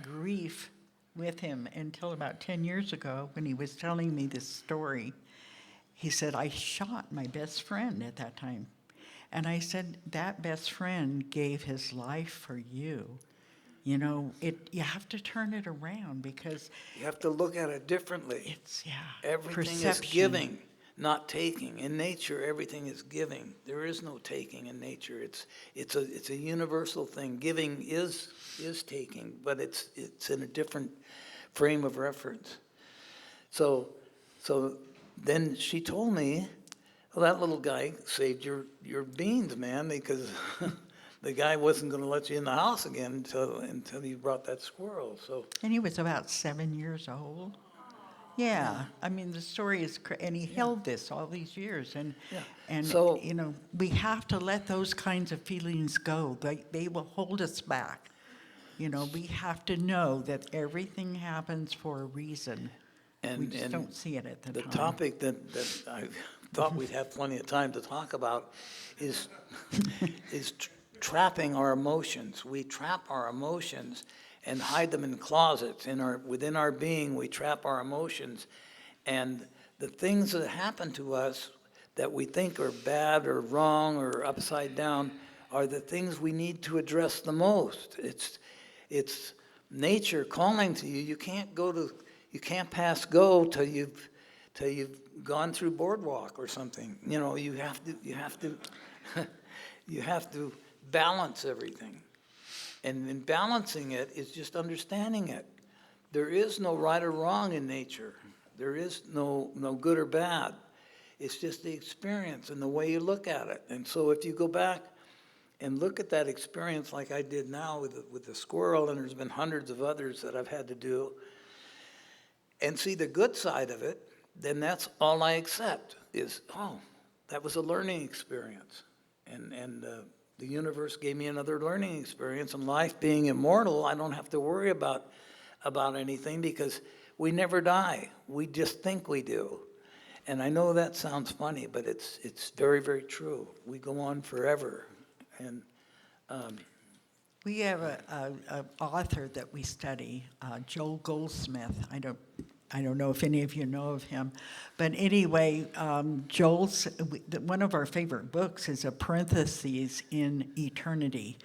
grief with him until about 10 years ago when he was telling me this story. He said, I shot my best friend at that time. And I said, that best friend gave his life for you. You know, you have to turn it around because You have to look at it differently. it's, yeah, Everything is perception. giving, not taking. In nature, everything is giving. There is no taking in nature. It's a universal thing. Giving is taking, but it's in a different frame of reference. So so then she told me, well, that little guy saved your beans, man, because the guy wasn't going to let you in the house again until you brought that squirrel. So And he was about 7 years old. Yeah, I mean the story is, and he held this all these years, yeah. and So you know we have to let those kinds of feelings go. They will hold us back. You know, we have to know that everything happens for a reason. We just and don't see it at the the time. topic that I thought we'd have plenty of time to talk about is is trapping our emotions. We trap our emotions and hide them in closets. Within our being, we trap our emotions, and the things that happen to us that we think are bad or wrong or upside down are the things we need to address the most. It's nature calling to you. You can't pass go till you've gone through boardwalk or something. You know, you have to you have to balance everything. And in balancing it is just understanding it. There is no right or wrong in nature. There is no good or bad. It's just the experience and the way you look at it. And so if you go back and look at that experience like I did now with the squirrel, and there's been hundreds of others that I've had to do, and see the good side of it, then that's all I accept is, oh, that was a learning experience. And the universe gave me another learning experience. And life being immortal, I don't have to worry about anything because we never die. We just think we do. And I know that sounds funny, but it's very, very true. We go on forever. And We have a author that we study, Joel Goldsmith. I don't know if any of you know of him, but anyway, one of our favorite books is A Parentheses in Eternity,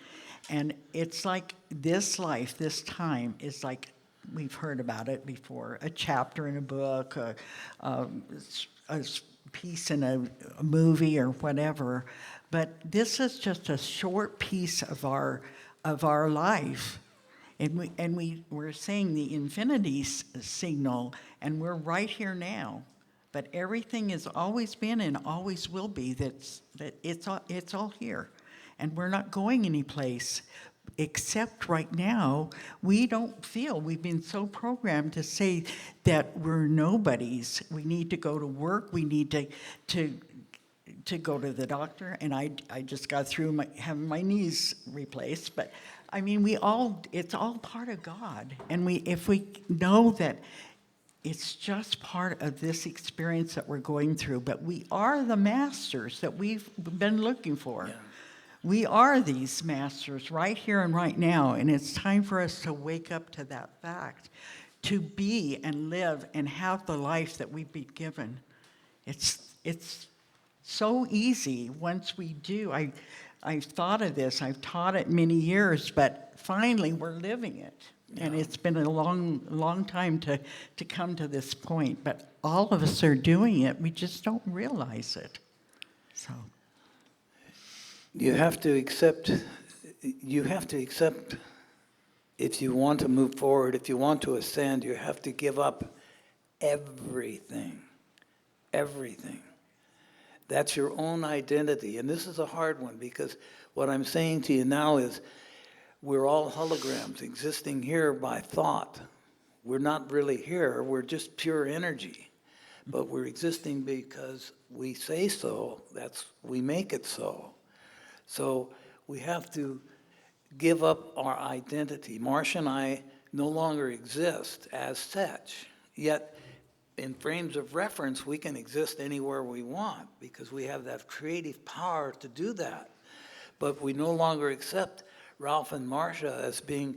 and it's like this life, this time is like we've heard about it before, a chapter in a book, a piece in a movie or whatever, but this is just a short piece of our life. And we're saying the infinity signal, and we're right here now. But everything has always been and always will be that it's all here. And we're not going anyplace except right now, we don't feel, we've been so programmed to say that we're nobodies. We need to go to work, we need to go to the doctor, and I just got through having my knees replaced, but I mean, it's all part of God, and if we know that it's just part of this experience that we're going through, but we are the masters that we've been looking for. yeah. We are these masters right here and right now, and it's time for us to wake up to that fact, to be and live and have the life that we've been given. It's so easy once we do. I've thought of this, I've taught it many years, but finally we're living it. And it's been a long time to come to this point, but all of us are doing it, we just don't realize it. So You have to accept, if you want to move forward, if you want to ascend, you have to give up everything. Everything. That's your own identity. And this is a hard one because what I'm saying to you now is we're all holograms existing here by thought. We're not really here, we're just pure energy. But we're existing because we say so, we make it so. So we have to give up our identity. Marcia and I no longer exist as such, yet in frames of reference, we can exist anywhere we want because we have that creative power to do that. But we no longer accept Ralph and Marcia as being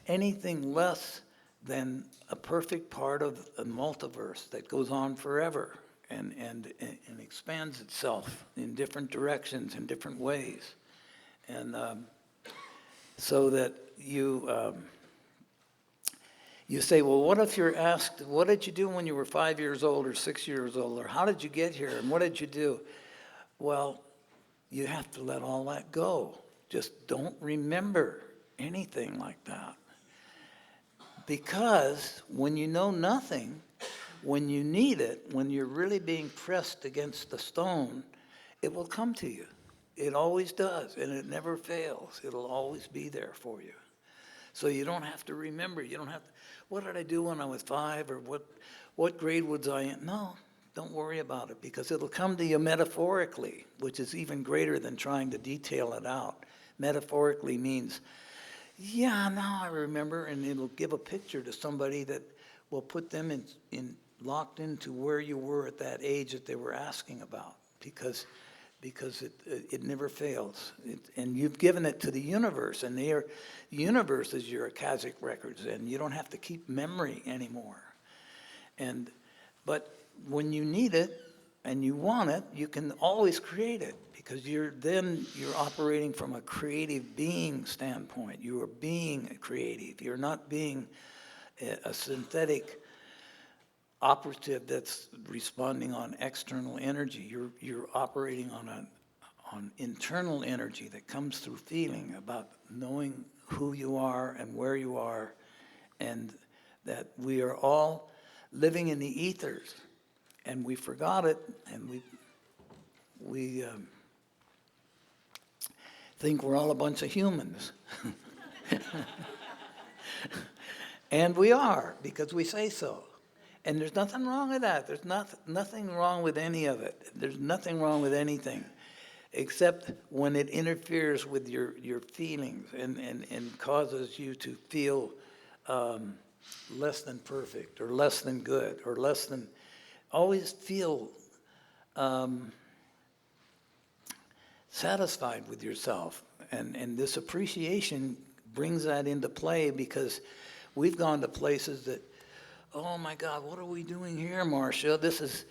anything less than a perfect part of a multiverse that goes on forever and expands itself in different directions, in different ways. And so that you say, well, what if you're asked, what did you do when you were 5 years old or 6 years old, or how did you get here, and what did you do? Well, you have to let all that go. Just don't remember anything like that. Because when you know nothing, when you need it, when you're really being pressed against the stone, it will come to you. It always does, and it never fails. It'll always be there for you. So you don't have to remember. You don't have to, what did I do when I was 5, or what grade was I in? No, don't worry about it, because it'll come to you metaphorically, which is even greater than trying to detail it out. Metaphorically means, yeah, now I remember, and it'll give a picture to somebody that will put them in locked into where you were at that age that they were asking about, because it never fails. And you've given it to the universe, and the universe is your Akashic records, and you don't have to keep memory anymore. But when you need it and you want it, you can always create it, because you're operating from a creative being standpoint. You are being creative. You're not being a synthetic operative that's responding on external energy. You're operating on internal energy that comes through feeling, about knowing who you are and where you are, and that we are all living in the ethers, and we forgot it, and we think we're all a bunch of humans. And we are, because we say so. And there's nothing wrong with that. There's nothing wrong with any of it. There's nothing wrong with anything, except when it interferes with your feelings and causes you to feel less than perfect, or less than good, or less than, always feel satisfied with yourself. And this appreciation brings that into play, because we've gone to places that, oh my God, what are we doing here, Marcia? This is,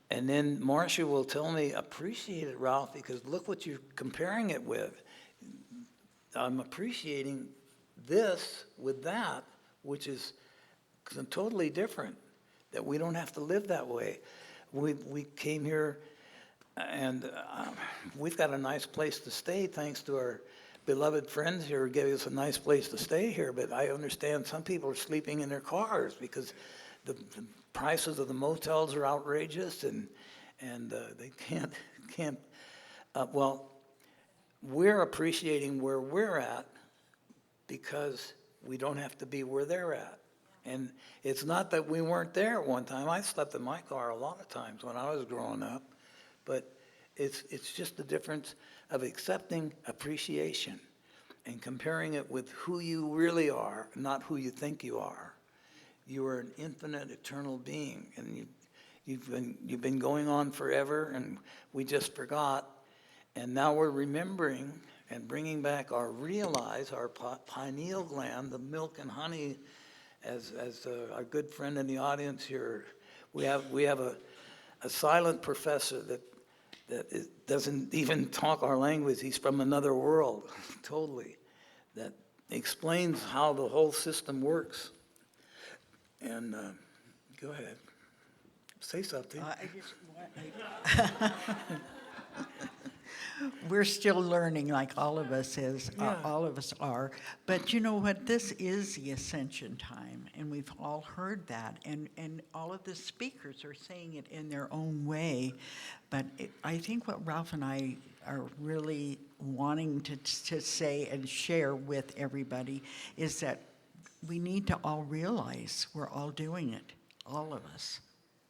and then Marcia will tell me, appreciate it, Ralph, because look what you're comparing it with. I'm appreciating this with that, which is totally different, that we don't have to live that way. We came here, and we've got a nice place to stay, thanks to our beloved friends here who gave us a nice place to stay here. But I understand some people are sleeping in their cars, because the prices of the motels are outrageous, and they can't. Well, we're appreciating where we're at, because we don't have to be where they're at. And it's not that we weren't there at one time. I slept in my car a lot of times when I was growing up, but it's just the difference of accepting appreciation and comparing it with who you really are, not who you think you are. You are an infinite, eternal being, and you've been going on forever, and we just forgot, and now we're remembering and bringing back our pineal gland, the milk and honey, as our good friend in the audience here. We have a silent professor that doesn't even talk our language. He's from another world, totally, that explains how the whole system works. And go ahead, say something. We're still learning, like all of us all of us are. But you know what? This is the ascension time, and we've all heard that, and all of the speakers are saying it in their own way. But I think what Ralph and I are really wanting to say and share with everybody is that we need to all realize we're all doing it, all of us.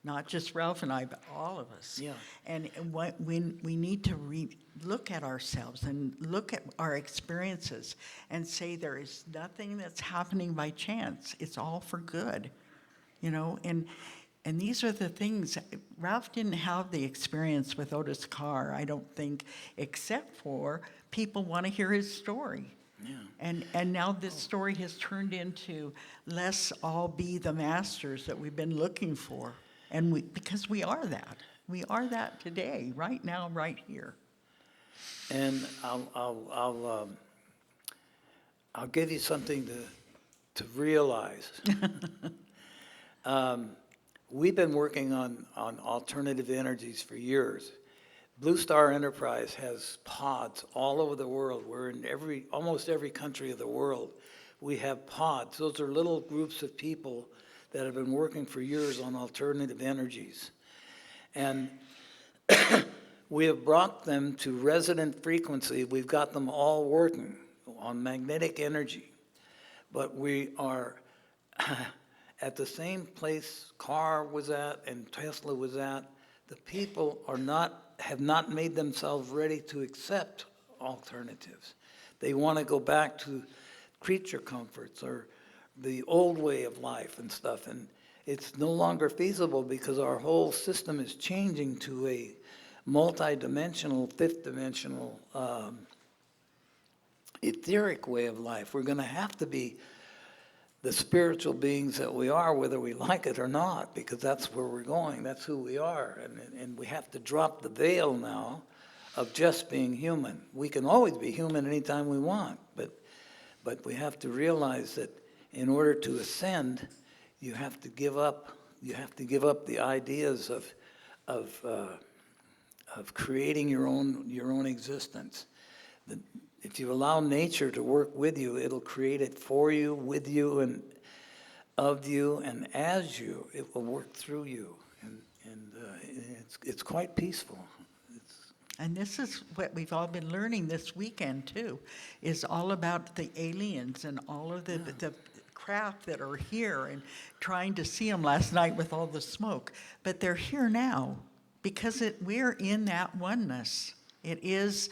Not just Ralph and I, but all of us. Yeah. And when we need to look at ourselves and look at our experiences and say there is nothing that's happening by chance. It's all for good, you know. And these are the things. Ralph didn't have the experience with Otis Carr, I don't think, except for people want to hear his story. Yeah. And now this story has turned into, let's all be the masters that we've been looking for. And because we are that. We are that today, right now, right here. And I'll give you something to realize. We've been working on alternative energies for years. Blue Star Enterprise has pods all over the world. We're in almost every country of the world. We have pods. Those are little groups of people that have been working for years on alternative energies. And we have brought them to resonant frequency. We've got them all working on magnetic energy. But we are at the same place Carr was at and Tesla was at. The people have not made themselves ready to accept alternatives. They want to go back to creature comforts or the old way of life and stuff. And it's no longer feasible because our whole system is changing to a multi-dimensional, fifth-dimensional, etheric way of life. We're going to have to be the spiritual beings that we are, whether we like it or not, because that's where we're going. That's who we are. And we have to drop the veil now of just being human. We can always be human anytime we want, but we have to realize that in order to ascend, you have to give up the ideas of creating your own existence. If you allow nature to work with you, it'll create it for you, with you, and of you, and as you. It will work through you, and it's quite peaceful. And this is what we've all been learning this weekend, too, is all about the aliens and all of the craft that are here, and trying to see them last night with all the smoke. But they're here now because we're in that oneness. It is,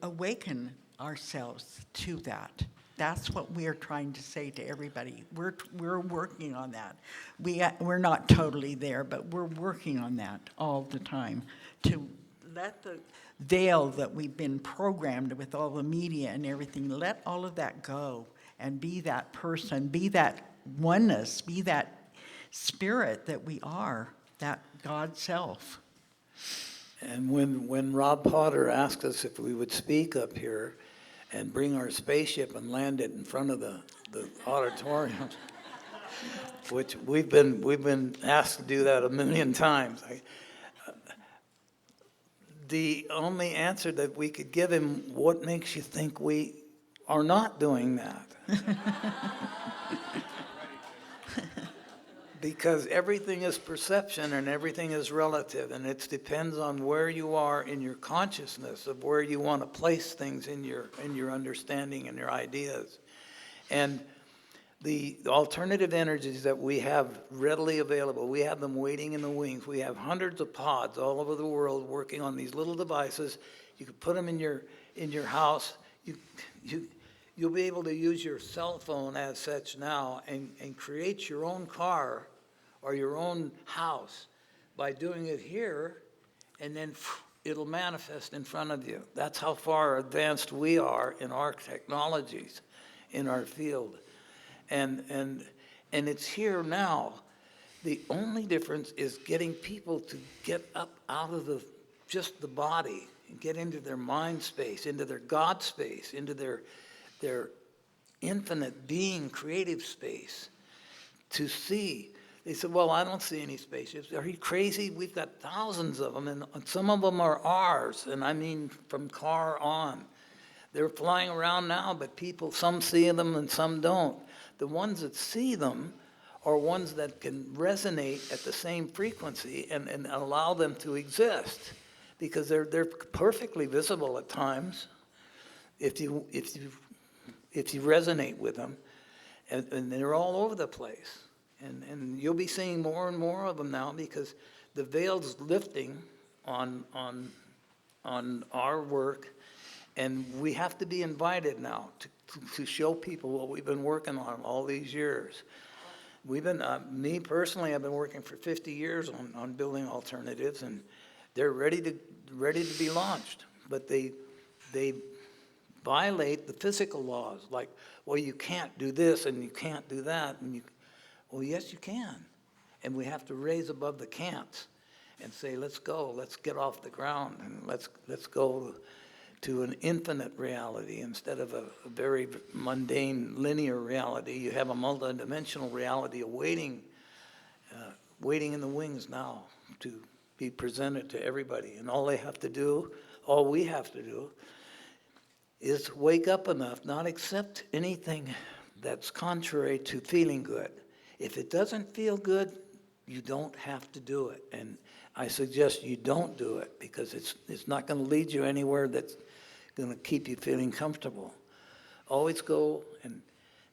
awaken ourselves to that. That's what we're trying to say to everybody. We're working on that. We're not totally there, but we're working on that all the time to let the veil that we've been programmed with all the media and everything, let all of that go and be that person, be that oneness, be that spirit that we are, that God self. And when Rob Potter asked us if we would speak up here and bring our spaceship and land it in front of the auditorium, which we've been asked to do that a million times. The only answer that we could give him, what makes you think we are not doing that? Because everything is perception and everything is relative, and it depends on where you are in your consciousness of where you want to place things in your understanding and your ideas. And the alternative energies that we have readily available, we have them waiting in the wings. We have hundreds of pods all over the world working on these little devices. You can put them in your house. You'll be able to use your cell phone as such now and create your own car or your own house by doing it here, and then it'll manifest in front of you. That's how far advanced we are in our technologies, in our field. And it's here now. The only difference is getting people to get up out of just the body and get into their mind space, into their God space, into their infinite being creative space to see. They said, well, I don't see any spaceships. Are you crazy? We've got thousands of them, and some of them are ours, and I mean from Carr on. They're flying around now, but some see them and some don't. The ones that see them are ones that can resonate at the same frequency and allow them to exist, because they're perfectly visible at times if you resonate with them, and they're all over the place. And you'll be seeing more and more of them now because the veil's lifting on our work, and we have to be invited now to show people what we've been working on all these years. We've been, me personally, I've been working for 50 years on building alternatives, and they're ready to be launched. But they violate the physical laws, like, well, you can't do this and you can't do that, well, yes, you can. And we have to raise above the can'ts and say, let's go, let's get off the ground, and let's go to an infinite reality instead of a very mundane, linear reality. You have a multidimensional reality awaiting, waiting in the wings now to be presented to everybody. And all we have to do, is wake up enough, not accept anything that's contrary to feeling good. If it doesn't feel good, you don't have to do it. And I suggest you don't do it, because it's not going to lead you anywhere that's going to keep you feeling comfortable. Always go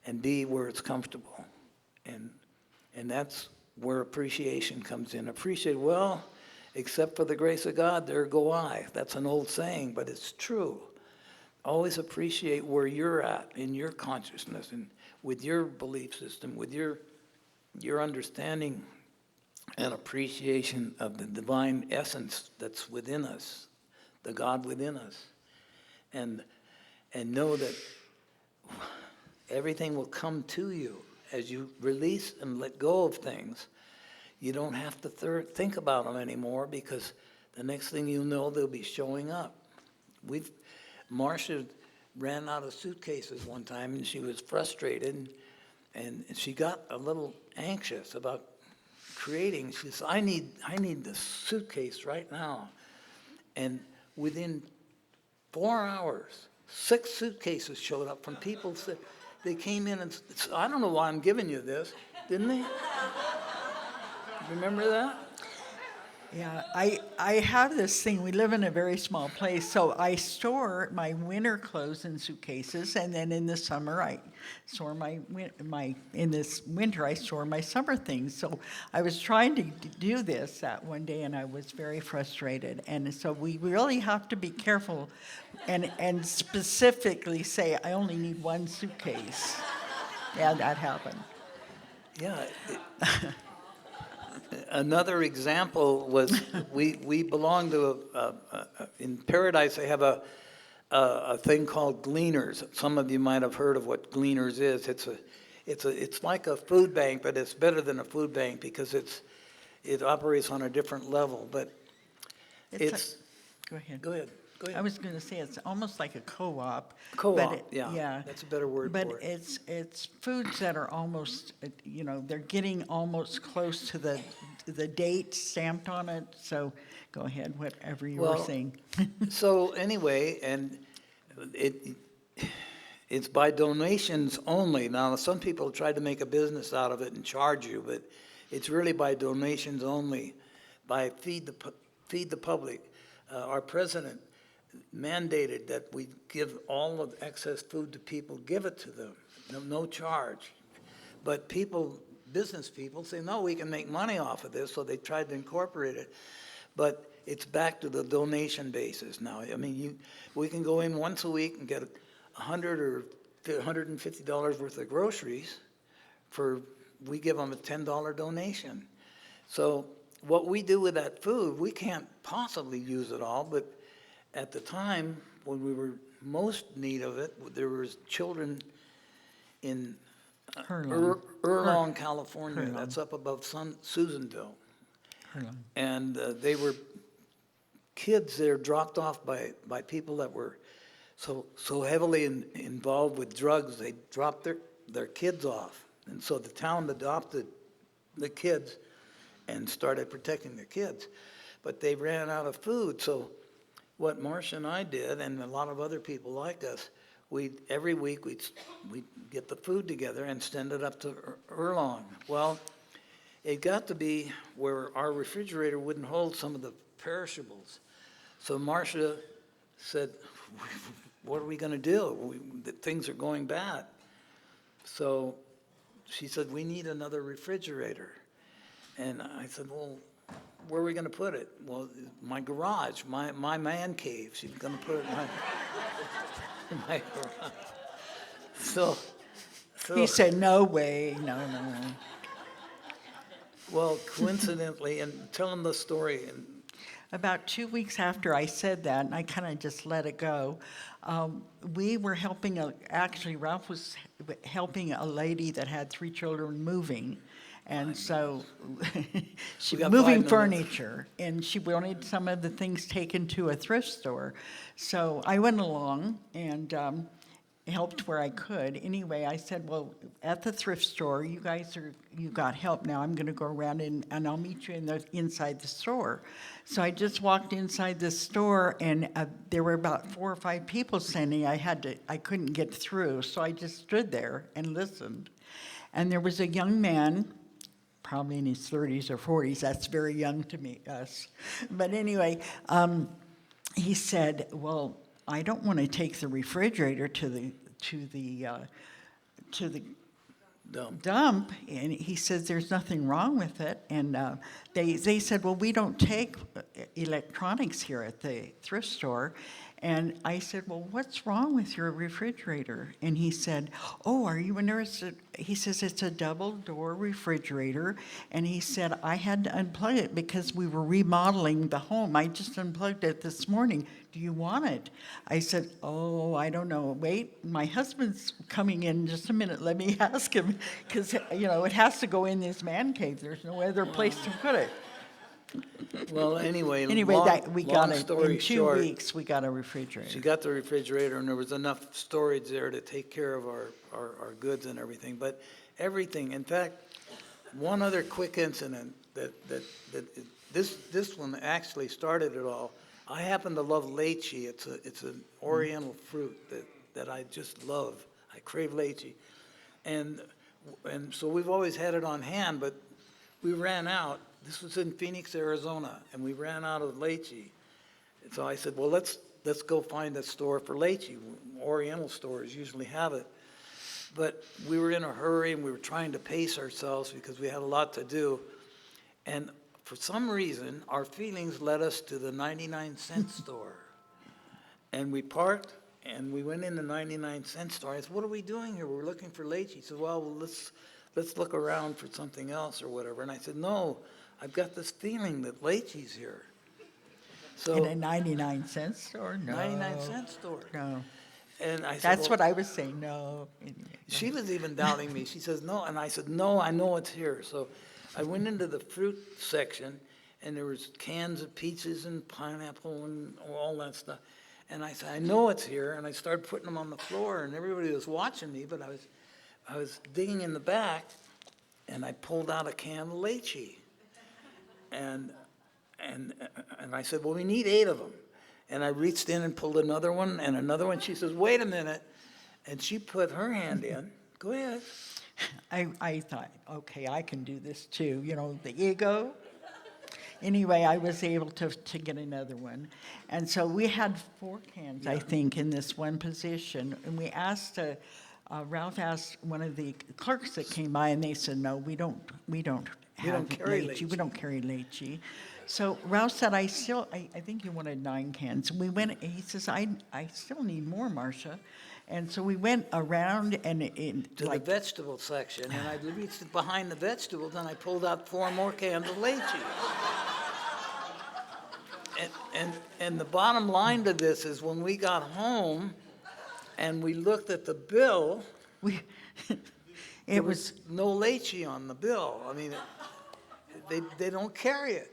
and be where it's comfortable. And that's where appreciation comes in. Appreciate, well, except for the grace of God, there go I. That's an old saying, but it's true. Always appreciate where you're at in your consciousness and with your belief system, with your understanding and appreciation of the divine essence that's within us, the God within us. And know that everything will come to you as you release and let go of things. You don't have to think about them anymore, because the next thing you know, they'll be showing up. Marcia ran out of suitcases one time, and she was frustrated, and she got a little anxious about creating. She said, I need this suitcase right now. And within 4 hours, 6 suitcases showed up from people. They came in and said, I don't know why I'm giving you this, didn't they? Remember that? Yeah, I have this thing. We live in a very small place, so I store my winter clothes in suitcases, and then in the summer I store in this winter I store my summer things. So I was trying to do this that one day, and I was very frustrated. And so we really have to be careful, and specifically say I only need one suitcase. Yeah, that happened. Yeah. Another example was we belong to in Paradise. They have a thing called Gleaners. Some of you might have heard of what Gleaners is. It's like a food bank, but it's better than a food bank because it operates on a different level. But Go ahead. Go ahead. I was going to say it's almost like a co-op. Co-op, yeah, that's a better word for But it's foods that are almost, they're getting almost close to the date stamped on it. So go ahead, whatever you were saying. So anyway, and it's by donations only. Now, some people try to make a business out of it and charge you, but it's really by donations only, by Feed the Public. Our president mandated that we give all of excess food to people, give it to them, no charge. But business people say, no, we can make money off of this, so they tried to incorporate it. But it's back to the donation basis now. I mean, we can go in once a week and get $100 or $150 worth of groceries we give them a $10 donation. So what we do with that food, we can't possibly use it all, but at the time when we were most in need of it, there was children in Erlong, California. Herlong. That's up above Susanville. Herlong. And they were kids there dropped off by people that were so heavily involved with drugs, they dropped their kids off. And so the town adopted the kids and started protecting their kids. But they ran out of food, so what Marcia and I did, and a lot of other people like us, every week we'd get the food together and send it up to Erlong. Well, it got to be where our refrigerator wouldn't hold some of the perishables. So Marcia said, what are we going to do? Things are going bad. So she said, we need another refrigerator. And I said, well, where are we going to put it? Well, my garage, my man cave. She's going to put it in my garage. So He said, no way, no. Well, coincidentally, and tell them the story. About 2 weeks after I said that, and I kind of just let it go, we were helping, actually Ralph was helping a lady that had 3 children moving. And so she We got moving 5 minutes. furniture, and she wanted some of the things taken to a thrift store. So I went along and helped where I could. Anyway, I said, well, at the thrift store, you got help now. I'm going to go around and I'll meet you inside the store. So I just walked inside the store, and there were about 4 or 5 people standing. I couldn't get through, so I just stood there and listened. And there was a young man, probably in his 30s or 40s. That's very young to me, us. But anyway, he said, well, I don't want to take the refrigerator to the dump. And he says there's nothing wrong with it. And they said, well, we don't take electronics here at the thrift store. And I said, well, what's wrong with your refrigerator? And he said, oh, are you interested? He says, it's a double-door refrigerator. And he said, I had to unplug it because we were remodeling the home. I just unplugged it this morning. Do you want it? I said, oh, I don't know. Wait, my husband's coming in just a minute. Let me ask him. Because, it has to go in this man cave. There's no other place to put it. Well, anyway, Anyway, we got long it. story In 2 short, weeks, we got a refrigerator. she got the refrigerator, and there was enough storage there to take care of our goods and everything. But everything, in fact, one other quick incident this one actually started it all. I happen to love lychee. It's an oriental fruit that I just love. I crave lychee, and so we've always had it on hand, but we ran out. This was in Phoenix, Arizona, and we ran out of lychee. And so I said, well, let's go find a store for lychee. Oriental stores usually have it. But we were in a hurry, and we were trying to pace ourselves because we had a lot to do. And for some reason, our feelings led us to the 99-cent store. And we parked, and we went in the 99-cent store. I said, what are we doing here? We're looking for lychee. He said, well, let's look around for something else or whatever. And I said, no, I've got this feeling that lychee's here. So In a 99-cent store? No. 99-cent store. No. And I said, That's well, what I was saying, no. she was even doubting me. She says, no. And I said, no, I know it's here. So I went into the fruit section, and there was cans of peaches and pineapple and all that stuff. And I said, I know it's here. And I started putting them on the floor, and everybody was watching me, but I was digging in the back, and I pulled out a can of lychee. And I said, well, we need 8 of them. And I reached in and pulled another one and another one. She says, wait a minute. And she put her hand in. Go ahead. I thought, okay, I can do this too, the ego. Anyway, I was able to get another one. And so we had 4 cans, I think, in this one position. And we asked, Ralph asked one of the clerks that came by, and they said, no, we don't have carry lychee. We don't carry lychee. So Ralph said, I think you wanted 9 cans. And we went, he says, I still need more, Marcia. And so we went around and To the vegetable section, and I reached behind the vegetables, and I pulled out 4 more cans of lychee. And the bottom line to this is when we got home and we looked at the bill, there was no lychee on the bill. I mean, they don't carry it.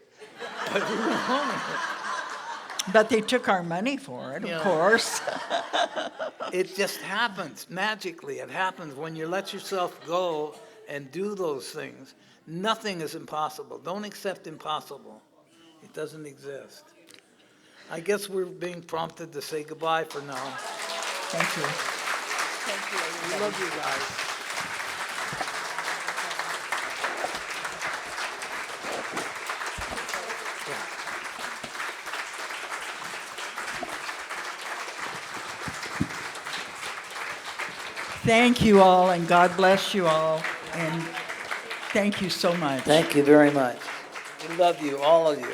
But we went home with it. But they took our money for it, of course. It just happens magically. It happens when you let yourself go and do those things. Nothing is impossible. Don't accept impossible. It doesn't exist. I guess we're being prompted to say goodbye for now. Thank you. Thank you. We love you guys. Thank you all, and God bless you all, and thank you so much. Thank you very much. We love you, all of you.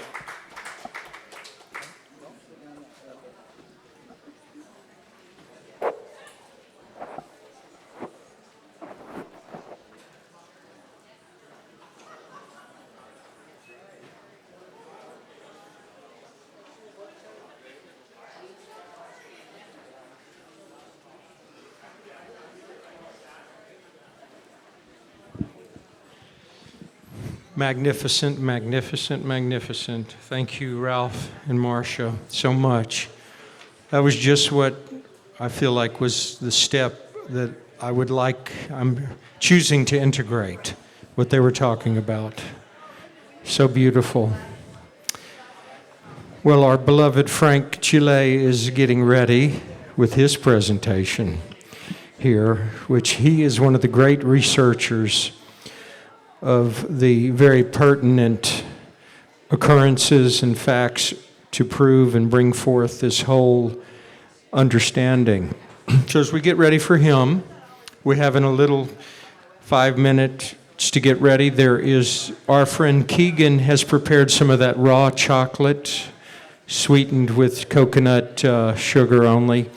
Magnificent, magnificent, magnificent. Thank you, Ralph and Marcia, so much. That was just what I feel like was the step that I'm choosing to integrate what they were talking about. So beautiful. Well, our beloved Frank Chile is getting ready with his presentation here, which he is one of the great researchers of the very pertinent occurrences and facts to prove and bring forth this whole understanding. So as we get ready for him, we're having a little 5 minutes to get ready. There is, our friend Keegan has prepared some of that raw chocolate, sweetened with coconut sugar only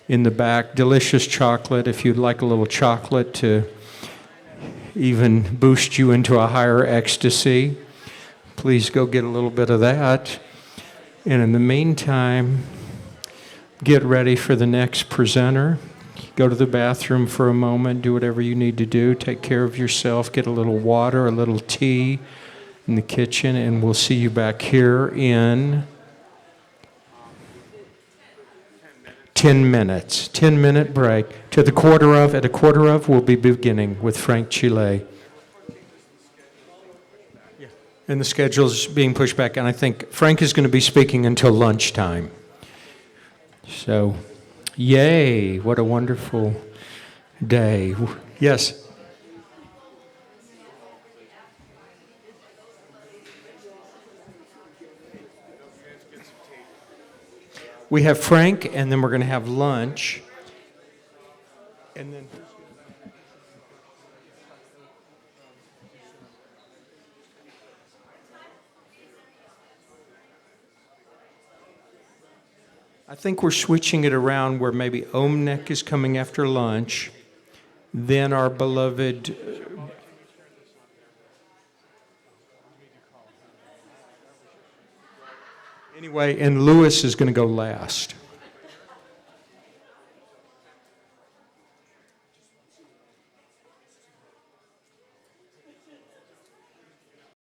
in the back. Delicious chocolate, if you'd like a little chocolate to even boost you into a higher ecstasy, please go get a little bit of that. And in the meantime, get ready for the next presenter. Go to the bathroom for a moment, do whatever you need to do, take care of yourself, get a little water, a little tea in the kitchen, and we'll see you back here in 10 minutes. 10-minute break. At a quarter of, we'll be beginning with Frank Chile. And the schedule's being pushed back, and I think Frank is going to be speaking until lunchtime. So, yay, what a wonderful day. Yes? We have Frank, and then we're going to have lunch. And then I think we're switching it around where maybe Omnek is coming after lunch, then our beloved anyway, and Lewis is going to go last.